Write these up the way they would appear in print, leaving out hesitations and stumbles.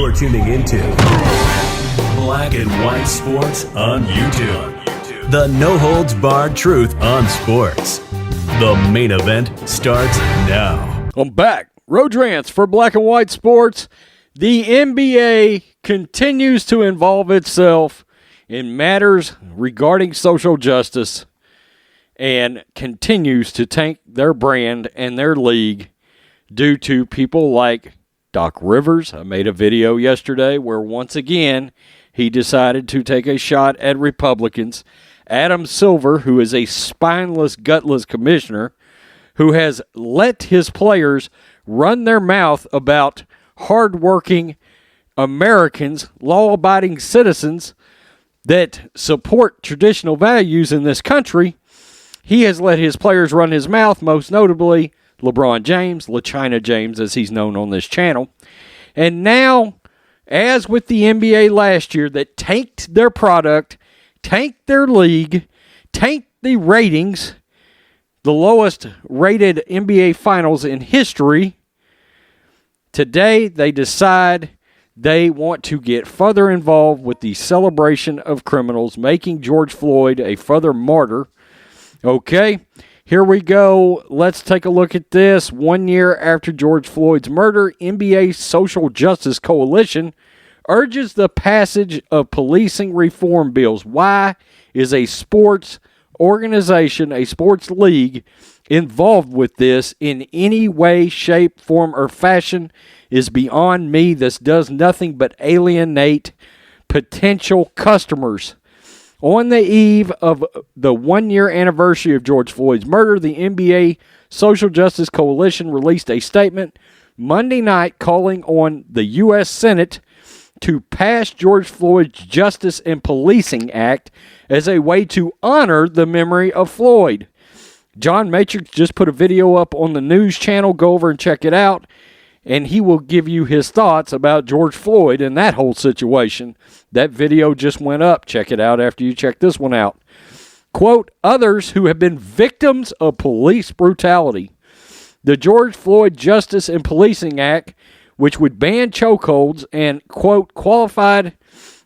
You're tuning into Black and White Sports on YouTube. The no-holds-barred truth on sports. The main event starts now. I'm back. Road Rants for Black and White Sports. The NBA continues to involve itself in matters regarding social justice and continues to tank their brand and their league due to people like Doc Rivers. I made a video yesterday where once again he decided to take a shot at Republicans. Adam Silver, who is a spineless, gutless commissioner, who has let his players run their mouth about hardworking Americans, law-abiding citizens that support traditional values in this country. He has let his players run his mouth, most notably LeBron James, LaChina James, as he's known on this channel. And now, as with the NBA last year, that tanked their product, tanked their league, tanked the ratings, the lowest rated NBA Finals in history, today they decide they want to get further involved with the celebration of criminals, making George Floyd a further martyr. Okay, here we go. Let's take a look at this. 1 year after George Floyd's murder, NBA Social Justice Coalition urges the passage of policing reform bills. Why is a sports organization, a sports league, involved with this in any way, shape, form, or fashion is beyond me. This does nothing but alienate potential customers. On the eve of the 1 year anniversary of George Floyd's murder, the NBA Social Justice Coalition released a statement Monday night calling on the U.S. Senate to pass George Floyd's Justice and Policing Act as a way to honor the memory of Floyd. John Matrix just put a video up on the news channel. Go over and check it out, and he will give you his thoughts about George Floyd and that whole situation. That video just went up. Check it out after you check this one out. Quote, others who have been victims of police brutality. The George Floyd Justice and Policing Act, which would ban chokeholds and, quote, qualified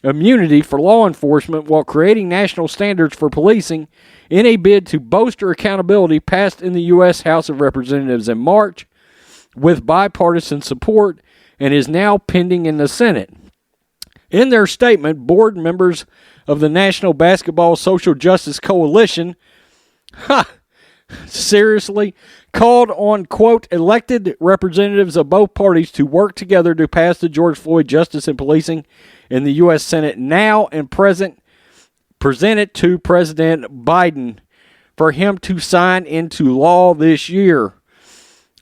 immunity for law enforcement while creating national standards for policing in a bid to bolster accountability, passed in the U.S. House of Representatives in March with bipartisan support and is now pending in the Senate. In their statement, board members of the National Basketball Social Justice Coalition seriously called on, quote, elected representatives of both parties to work together to pass the George Floyd Justice and Policing in the U.S. Senate now and present it to President Biden for him to sign into law this year.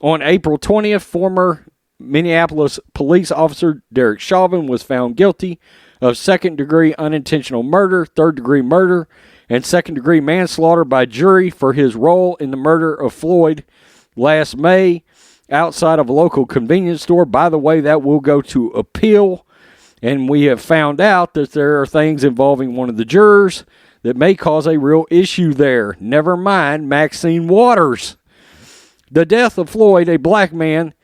On April 20th, former Minneapolis police officer Derek Chauvin was found guilty of second-degree unintentional murder, third-degree murder, and second-degree manslaughter by jury for his role in the murder of Floyd last May outside of a local convenience store. By the way, that will go to appeal, and we have found out that there are things involving one of the jurors that may cause a real issue there. Never mind Maxine Waters. The death of Floyd, a black man,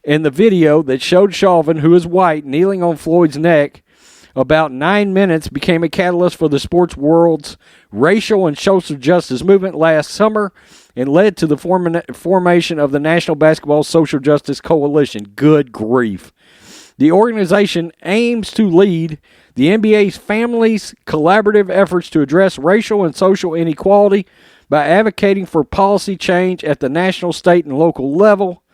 in the video that showed Chauvin, who is white, kneeling on Floyd's neck about 9 minutes, became a catalyst for the sports world's racial and social justice movement last summer and led to the formation of the National Basketball Social Justice Coalition. Good grief. The organization aims to lead the NBA's families' collaborative efforts to address racial and social inequality by advocating for policy change at the national, state, and local level.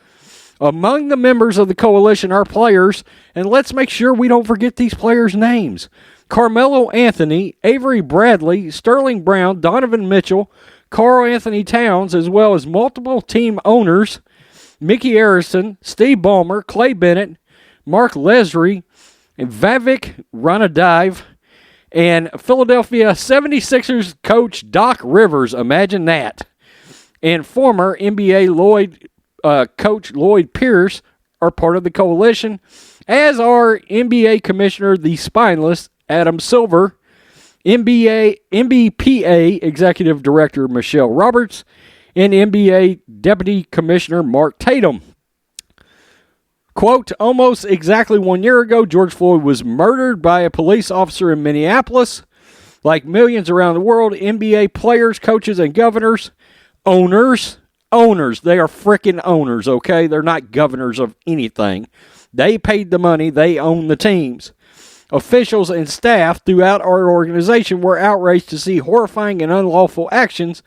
Among the members of the coalition are players, and let's make sure we don't forget these players' names. Carmelo Anthony, Avery Bradley, Sterling Brown, Donovan Mitchell, Karl Anthony Towns, as well as multiple team owners, Mickey Arison, Steve Ballmer, Clay Bennett, Mark Leslie, and Vivek Ranadive, and Philadelphia 76ers coach Doc Rivers. Imagine that. And former NBA coach Lloyd Pierce are part of the coalition, as are NBA Commissioner, the spineless Adam Silver, NBPA Executive Director Michelle Roberts, and NBA Deputy Commissioner Mark Tatum. Quote, almost exactly 1 year ago, George Floyd was murdered by a police officer in Minneapolis. Like millions around the world, NBA players, coaches, and governors, owners, they are freaking owners, okay? They're not governors of anything. They paid the money. They own the teams. Officials and staff throughout our organization were outraged to see horrifying and unlawful actions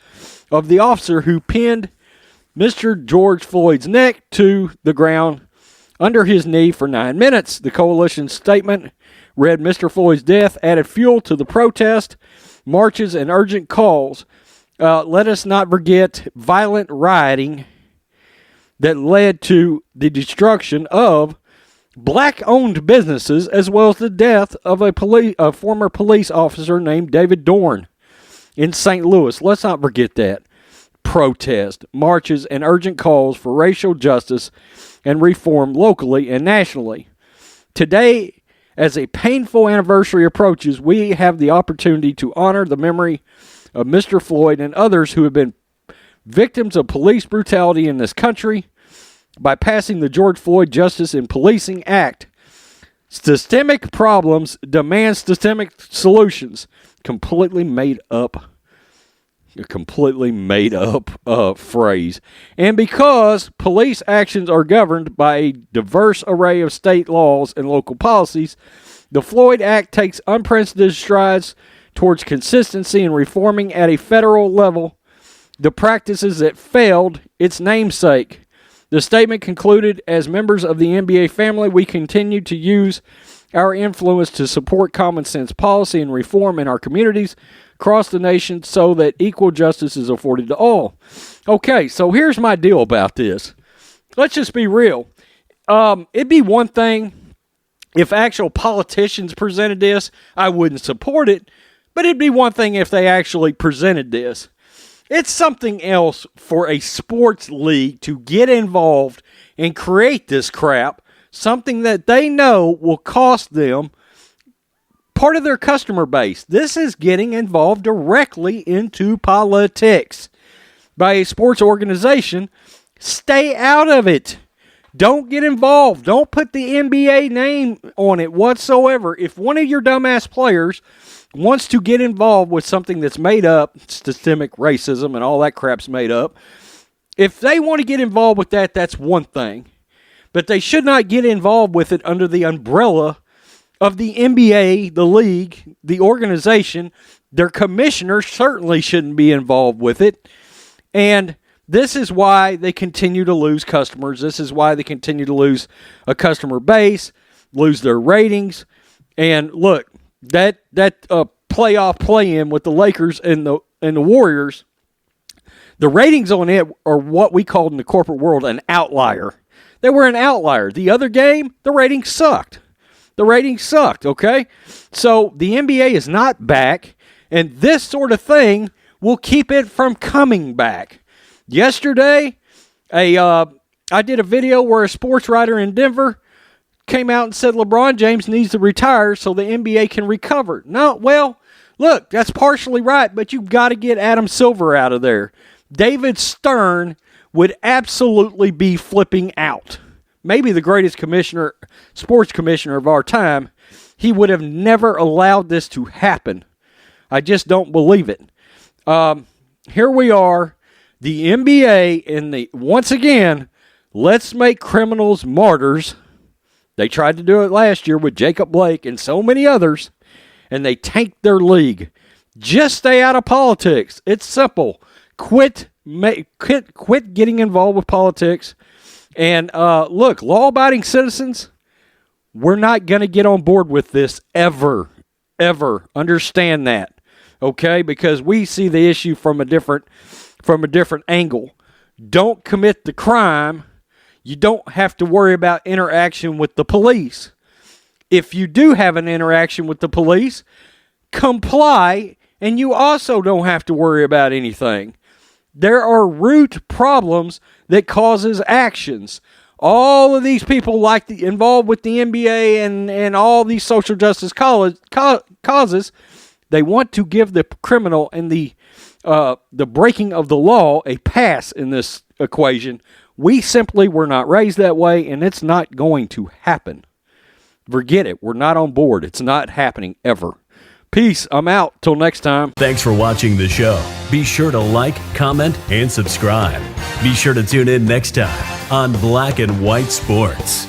of the officer who pinned Mr. George Floyd's neck to the ground under his knee for 9 minutes. The coalition's statement read, Mr. Floyd's death added fuel to the protest, marches, and urgent calls. Let us not forget violent rioting that led to the destruction of black-owned businesses, as well as the death of a former police officer named David Dorn in St. Louis. Let's not forget that. Protest, marches, and urgent calls for racial justice and reform locally and nationally. Today, as a painful anniversary approaches, we have the opportunity to honor the memory of Mr. Floyd and others who have been victims of police brutality in this country by passing the George Floyd Justice in Policing Act. Systemic problems demand systemic solutions. Completely made up phrase. And because police actions are governed by a diverse array of state laws and local policies, the Floyd Act takes unprecedented strides towards consistency and reforming at a federal level the practices that failed its namesake. The statement concluded, as members of the NBA family, we continue to use our influence to support common sense policy and reform in our communities across the nation so that equal justice is afforded to all. Okay, so here's my deal about this. Let's just be real. It'd be one thing if actual politicians presented this. I wouldn't support it, but it'd be one thing if they actually presented this. It's something else for a sports league to get involved and create this crap, something that they know will cost them part of their customer base. This is getting involved directly into politics by a sports organization. Stay out of it. Don't get involved. Don't put the NBA name on it whatsoever. If one of your dumbass players wants to get involved with something that's made up, systemic racism and all that crap's made up, if they want to get involved with that, that's one thing. But they should not get involved with it under the umbrella of the NBA, the league, the organization. Their commissioner certainly shouldn't be involved with it. And this is why they continue to lose customers. This is why they continue to lose a customer base, lose their ratings. And look, that playoff play-in with the Lakers and the Warriors, the ratings on it are what we called in the corporate world an outlier. They were an outlier. The other game, the ratings sucked. Okay? So the NBA is not back, and this sort of thing will keep it from coming back. Yesterday, I did a video where a sports writer in Denver came out and said LeBron James needs to retire so the NBA can recover. No, well, look, that's partially right, but you've got to get Adam Silver out of there. David Stern would absolutely be flipping out. Maybe the greatest sports commissioner of our time. He would have never allowed this to happen. I just don't believe it. Here we are, the NBA, and once again, let's make criminals martyrs. They tried to do it last year with Jacob Blake and so many others, and they tanked their league. Just stay out of politics. It's simple. Quit getting involved with politics. And look, law-abiding citizens, we're not going to get on board with this ever. Understand that, okay? Because we see the issue from a different angle. Don't commit the crime. You don't have to worry about interaction with the police. If you do have an interaction with the police, comply, and you also don't have to worry about anything. There are root problems that causes actions. All of these people involved with the NBA and all these social justice causes, they want to give the criminal and the breaking of the law a pass in this equation, We simply were not raised that way, and it's not going to happen. Forget it. We're not on board. It's not happening ever. Peace. I'm out. Till next time. Thanks for watching the show. Be sure to like, comment, and subscribe. Be sure to tune in next time on Black and White Sports.